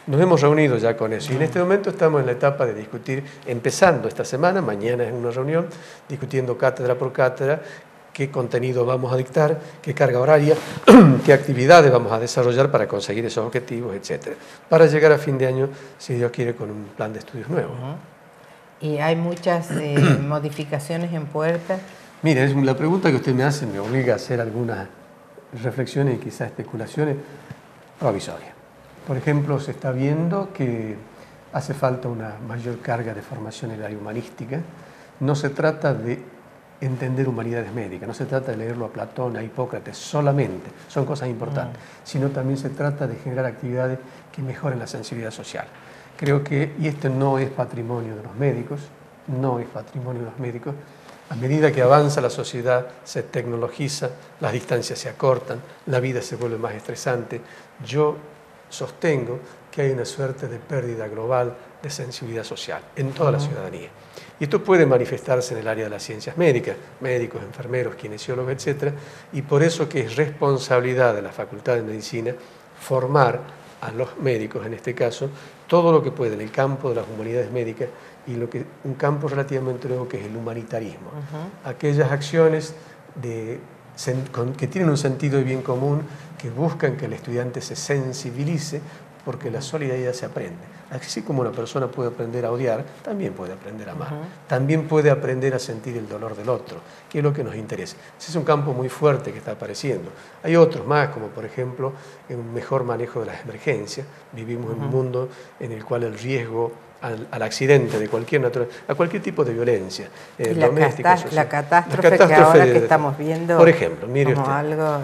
Nos hemos reunido ya con eso y en este momento estamos en la etapa de discutir, empezando esta semana, mañana es una reunión, discutiendo cátedra por cátedra, qué contenido vamos a dictar, qué carga horaria, qué actividades vamos a desarrollar para conseguir esos objetivos, etcétera, para llegar a fin de año, si Dios quiere, con un plan de estudios nuevo. ¿Y hay muchas modificaciones en puerta? Mire, la pregunta que usted me hace me obliga a hacer algunas reflexiones y quizás especulaciones provisorias. Por ejemplo, se está viendo que hace falta una mayor carga de formación en el área humanística. No se trata de entender humanidades médicas, no se trata de leerlo a Platón, a Hipócrates solamente, son cosas importantes, sino también se trata de generar actividades que mejoren la sensibilidad social. Creo que, y esto no es patrimonio de los médicos, no es patrimonio de los médicos, a medida que avanza la sociedad, se tecnologiza, las distancias se acortan, la vida se vuelve más estresante. Yo sostengo que hay una suerte de pérdida global de sensibilidad social en toda la ciudadanía. Y esto puede manifestarse en el área de las ciencias médicas, médicos, enfermeros, kinesiólogos, etc. Y por eso que es responsabilidad de la Facultad de Medicina formar a los médicos, en este caso, todo lo que puede en el campo de las humanidades médicas y un campo relativamente nuevo que es el humanitarismo. Aquellas acciones que tienen un sentido de bien común, que buscan que el estudiante se sensibilice, porque la solidaridad se aprende. Así como una persona puede aprender a odiar, también puede aprender a amar. También puede aprender a sentir el dolor del otro, que es lo que nos interesa. Ese es un campo muy fuerte que está apareciendo. Hay otros más, como por ejemplo, un mejor manejo de las emergencias. Vivimos en un mundo en el cual el riesgo al accidente de cualquier naturaleza, a cualquier tipo de violencia doméstica, social. La catástrofe que ahora que estamos viendo. Por ejemplo, mire usted, algo,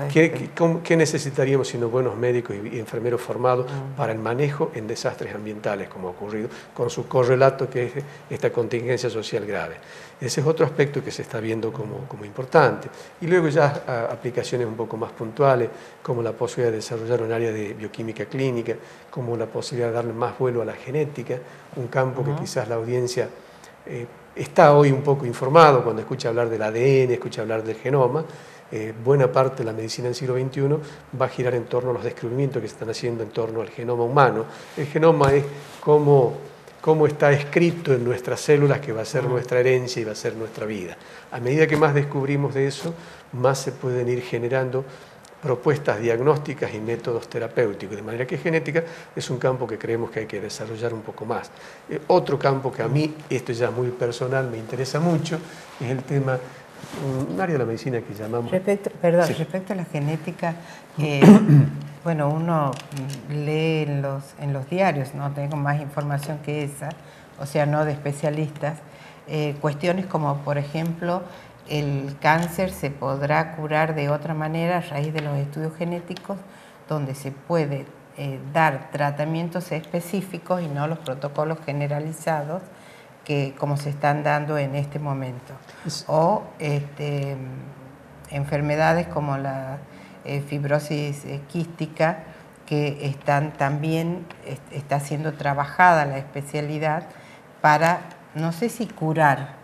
¿qué necesitaríamos sino buenos médicos y enfermeros formados para el manejo en desastres ambientales, como ha ocurrido, con su correlato que es esta contingencia social grave? Ese es otro aspecto que se está viendo como importante. Y luego ya aplicaciones un poco más puntuales, como la posibilidad de desarrollar un área de bioquímica clínica, como la posibilidad de darle más vuelo a la genética, un campo que quizás la audiencia está hoy un poco informado cuando escucha hablar del ADN, escucha hablar del genoma. Buena parte de la medicina del siglo XXI va a girar en torno a los descubrimientos que se están haciendo en torno al genoma humano. El genoma es cómo está escrito en nuestras células, que va a ser nuestra herencia y va a ser nuestra vida. A medida que más descubrimos de eso, más se pueden ir generando propuestas diagnósticas y métodos terapéuticos, de manera que genética es un campo que creemos que hay que desarrollar un poco más. Otro campo que a mí, esto ya muy personal, me interesa mucho, es el tema, un área de la medicina que llamamos... Respecto a la genética, bueno, uno lee en los diarios, no tengo más información que esa, o sea, no de especialistas, cuestiones como, por ejemplo, el cáncer se podrá curar de otra manera a raíz de los estudios genéticos, donde se puede dar tratamientos específicos y no los protocolos generalizados que como se están dando en este momento. O enfermedades como la fibrosis quística, que están también, está siendo trabajada la especialidad para, no sé si curar,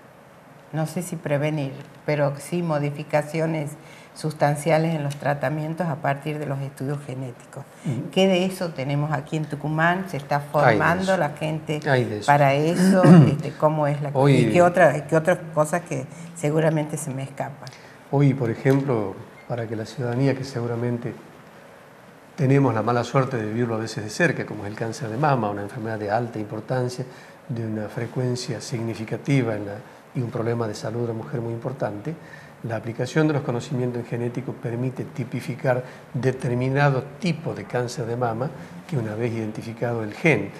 no sé si prevenir, pero sí modificaciones sustanciales en los tratamientos a partir de los estudios genéticos. ¿Qué de eso tenemos aquí en Tucumán? ¿Se está formando la gente para eso? ¿Cómo es la cosa? ¿Y qué otras cosas que seguramente se me escapan? Hoy, por ejemplo, para que la ciudadanía, que seguramente tenemos la mala suerte de vivirlo a veces de cerca, como es el cáncer de mama, una enfermedad de alta importancia, de una frecuencia significativa y un problema de salud de la mujer muy importante, la aplicación de los conocimientos en genético permite tipificar determinado tipo de cáncer de mama que, una vez identificado el gen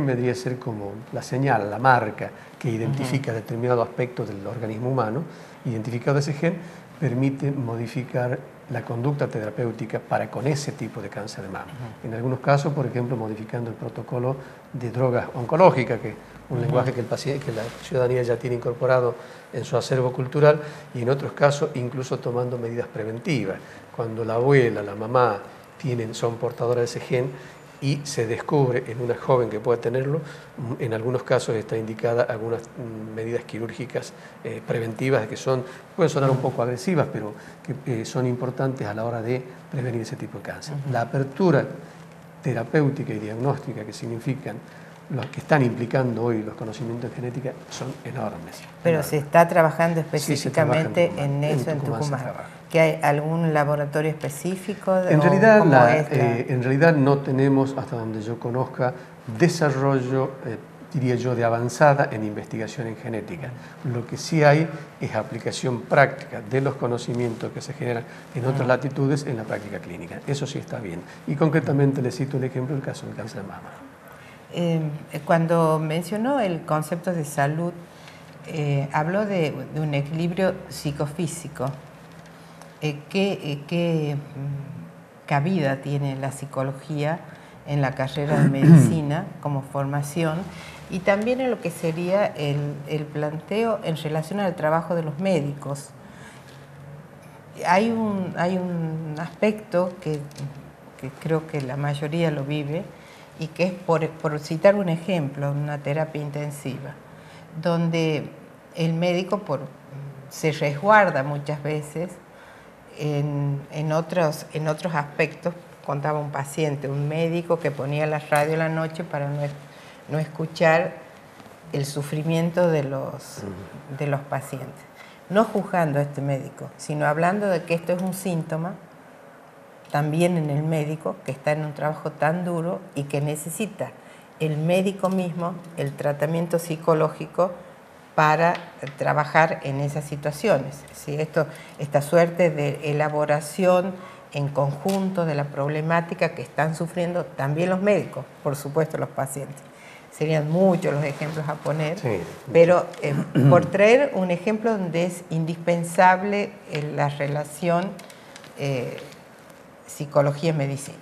vendría a ser como la señal, la marca que identifica determinado aspecto del organismo humano. Identificado ese gen, permite modificar la conducta terapéutica para con ese tipo de cáncer de mama. En algunos casos, por ejemplo, modificando el protocolo de drogas oncológicas, que es un lenguaje que la ciudadanía ya tiene incorporado en su acervo cultural, y en otros casos incluso tomando medidas preventivas. Cuando la abuela, la mamá son portadoras de ese gen y se descubre en una joven que pueda tenerlo, en algunos casos está indicada algunas medidas quirúrgicas preventivas que pueden sonar un poco agresivas, pero que son importantes a la hora de prevenir ese tipo de cáncer. La apertura terapéutica y diagnóstica que significan los que están implicando hoy los conocimientos de genética son enormes. Pero se está trabajando específicamente sí, en eso en Tucumán. ¿Que hay algún laboratorio específico? En realidad no tenemos, hasta donde yo conozca, desarrollo, diría yo, de avanzada en investigación en genética. Lo que sí hay es aplicación práctica de los conocimientos que se generan en otras latitudes en la práctica clínica. Eso sí está bien. Y concretamente le cito el ejemplo del caso del cáncer de mama. Cuando mencionó el concepto de salud, habló de un equilibrio psicofísico. ¿Qué cabida tiene la psicología en la carrera de medicina como formación y también en lo que sería el planteo en relación al trabajo de los médicos? Hay un aspecto que creo que la mayoría lo vive y que es, por citar un ejemplo, una terapia intensiva, donde el médico se resguarda muchas veces en otros aspectos. Contaba un paciente, un médico que ponía la radio en la noche para no escuchar el sufrimiento de los pacientes. No juzgando a este médico, sino hablando de que esto es un síntoma también en el médico, que está en un trabajo tan duro y que necesita el médico mismo el tratamiento psicológico para trabajar en esas situaciones. ¿Sí? Esta suerte de elaboración en conjunto de la problemática que están sufriendo también los médicos, por supuesto los pacientes. Serían muchos los ejemplos a poner, sí, pero por traer un ejemplo donde es indispensable la relación psicología-medicina.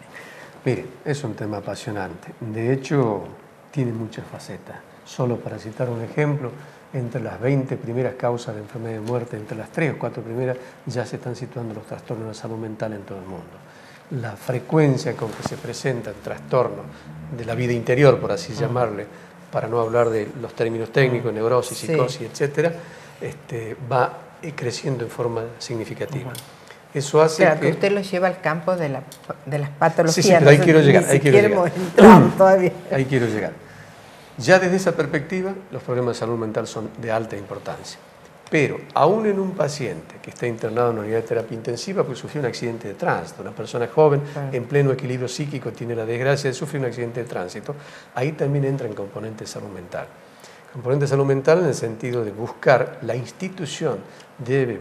Mire, es un tema apasionante. De hecho, tiene muchas facetas. Solo para citar un ejemplo, entre las 20 primeras causas de enfermedad de muerte, entre las 3 o 4 primeras, ya se están situando los trastornos de salud mental en todo el mundo. La frecuencia con que se presentan trastornos de la vida interior, por así llamarle, para no hablar de los términos técnicos, neurosis, psicosis, etcétera, va creciendo en forma significativa. Eso hace que usted lo lleva al campo de las patologías. Sí, pero ahí quiero llegar. Ahí quiero llegar. Ya desde esa perspectiva, los problemas de salud mental son de alta importancia. Pero aún en un paciente que está internado en una unidad de terapia intensiva porque sufrió un accidente de tránsito, una persona joven en pleno equilibrio psíquico tiene la desgracia de sufrir un accidente de tránsito, ahí también entra en componente de salud mental. Componente de salud mental en el sentido de buscar, la institución debe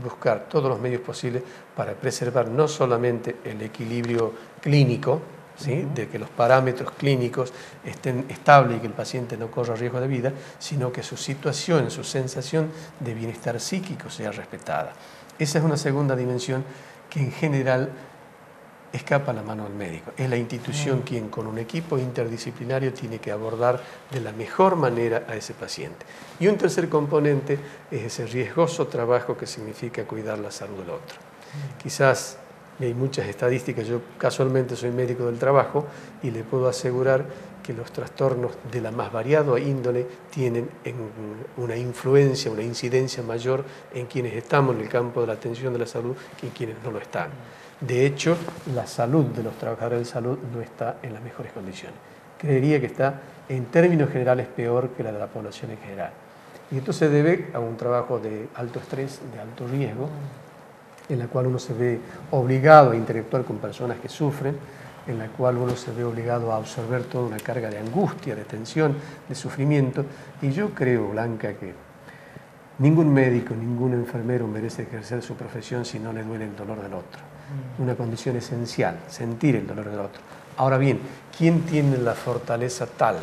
buscar todos los medios posibles para preservar no solamente el equilibrio clínico, ¿sí? De que los parámetros clínicos estén estables y que el paciente no corra riesgo de vida, sino que su situación, su sensación de bienestar psíquico sea respetada. Esa es una segunda dimensión que en general escapa a la mano del médico. Es la institución quien con un equipo interdisciplinario tiene que abordar de la mejor manera a ese paciente. Y un tercer componente es ese riesgoso trabajo que significa cuidar la salud del otro. Quizás hay muchas estadísticas, yo casualmente soy médico del trabajo y le puedo asegurar que los trastornos de la más variada índole tienen una influencia, una incidencia mayor en quienes estamos en el campo de la atención de la salud que en quienes no lo están. De hecho, la salud de los trabajadores de salud no está en las mejores condiciones. Creería que está en términos generales peor que la de la población en general. Y esto se debe a un trabajo de alto estrés, de alto riesgo, en la cual uno se ve obligado a interactuar con personas que sufren, en la cual uno se ve obligado a absorber toda una carga de angustia, de tensión, de sufrimiento. Y yo creo, Blanca, que ningún médico, ningún enfermero merece ejercer su profesión si no le duele el dolor del otro. Una condición esencial, sentir el dolor del otro. Ahora bien, ¿quién tiene la fortaleza tal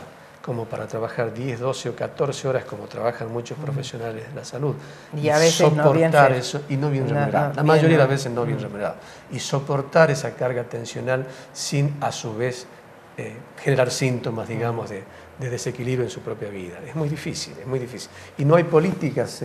como para trabajar 10, 12 o 14 horas como trabajan muchos profesionales de la salud? Y a veces soportar eso, y no bien remunerado. La mayoría de las veces no bien remunerado. Y soportar esa carga tensional sin, a su vez, generar síntomas, digamos, de desequilibrio en su propia vida. Es muy difícil, es muy difícil. Y no hay políticas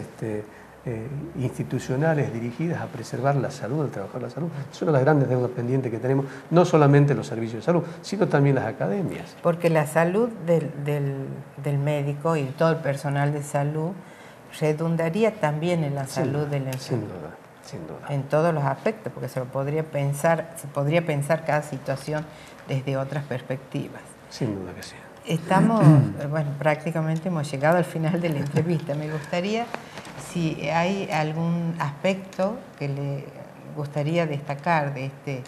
institucionales dirigidas a preservar la salud del trabajador de la salud. Es una de las grandes deudas pendientes que tenemos, no solamente los servicios de salud, sino también las academias. Porque la salud del médico y todo el personal de salud redundaría también en la salud del enfermo. Sin duda. Sin duda. En todos los aspectos, porque se podría pensar cada situación desde otras perspectivas. Sin duda que sí. Estamos, bueno, prácticamente hemos llegado al final de la entrevista. Me gustaría, si hay algún aspecto que le gustaría destacar de este,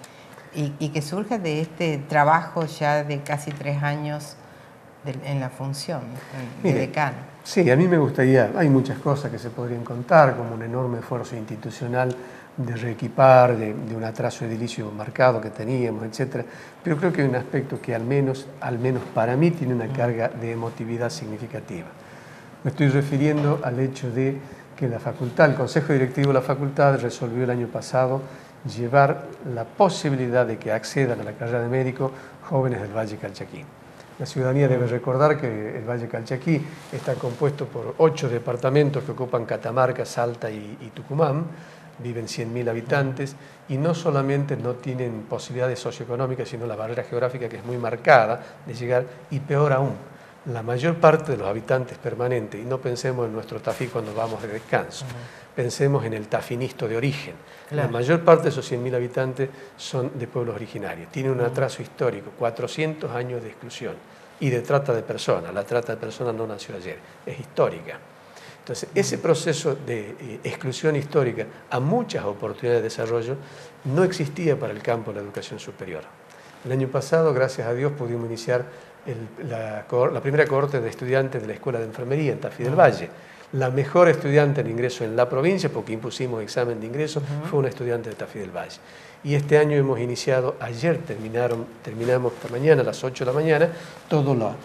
y que surja de este trabajo ya de casi 3 años en la función de decano. Sí, a mí me gustaría, hay muchas cosas que se podrían contar, como un enorme esfuerzo institucional de reequipar, de un atraso edilicio marcado que teníamos, etcétera. Pero creo que hay un aspecto que al menos para mí tiene una carga de emotividad significativa. Me estoy refiriendo al hecho de que la facultad, el Consejo Directivo de la facultad resolvió el año pasado llevar la posibilidad de que accedan a la carrera de médico jóvenes del Valle Calchaquí. La ciudadanía debe recordar que el Valle Calchaquí está compuesto por 8 departamentos que ocupan Catamarca, Salta y Tucumán. Viven 100.000 habitantes y no solamente no tienen posibilidades socioeconómicas, sino la barrera geográfica que es muy marcada de llegar, y peor aún, la mayor parte de los habitantes permanentes, y no pensemos en nuestro Tafí cuando vamos de descanso, pensemos en el tafinisto de origen. Claro. La mayor parte de esos 100.000 habitantes son de pueblos originarios, tienen un atraso histórico, 400 años de exclusión y de trata de personas. La trata de personas no nació ayer, es histórica. Entonces, ese proceso de exclusión histórica a muchas oportunidades de desarrollo no existía para el campo de la educación superior. El año pasado, gracias a Dios, pudimos iniciar la primera cohorte de estudiantes de la Escuela de Enfermería en Tafí del Valle. La mejor estudiante en ingreso en la provincia, porque impusimos examen de ingreso, fue una estudiante de Tafí del Valle. Y este año hemos iniciado, ayer terminamos esta mañana, a las 8 de la mañana, todo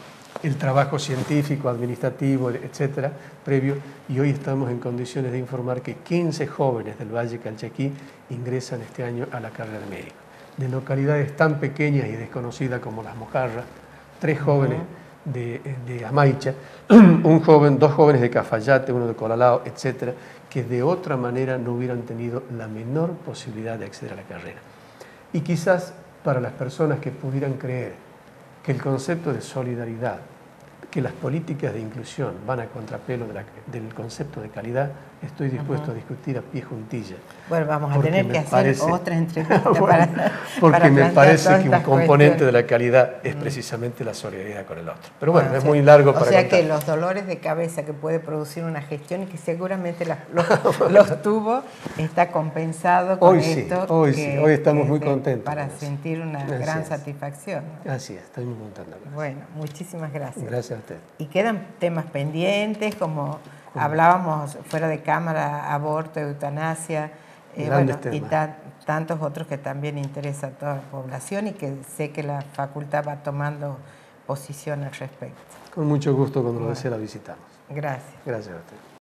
el trabajo científico, administrativo, etcétera, previo, y hoy estamos en condiciones de informar que 15 jóvenes del Valle Calchaquí ingresan este año a la carrera de médico. De localidades tan pequeñas y desconocidas como Las Mojarras, 3 jóvenes de Amaicha, 2 jóvenes de Cafayate, 1 de Colalao, etcétera, que de otra manera no hubieran tenido la menor posibilidad de acceder a la carrera. Y quizás para las personas que pudieran creer que el concepto de solidaridad, que las políticas de inclusión van a contrapelo del concepto de calidad, estoy dispuesto a discutir a pie juntilla. Bueno, vamos a tener que hacer otra entrevista porque me parece que un componente de la calidad es precisamente la solidaridad con el otro. Pero bueno, es muy largo para contar. O sea que los dolores de cabeza que puede producir una gestión y que seguramente los tuvo, está compensado con esto. Hoy estamos muy contentos. Para sentir una gran satisfacción, ¿no? Así es, estoy muy contento. Bueno, muchísimas gracias. Gracias a usted. Y quedan temas pendientes, como hablábamos fuera de cámara, aborto, eutanasia, y tantos otros que también interesan a toda la población y que sé que la facultad va tomando posición al respecto. Con mucho gusto, cuando lo desee la visitamos. Gracias. Gracias a usted.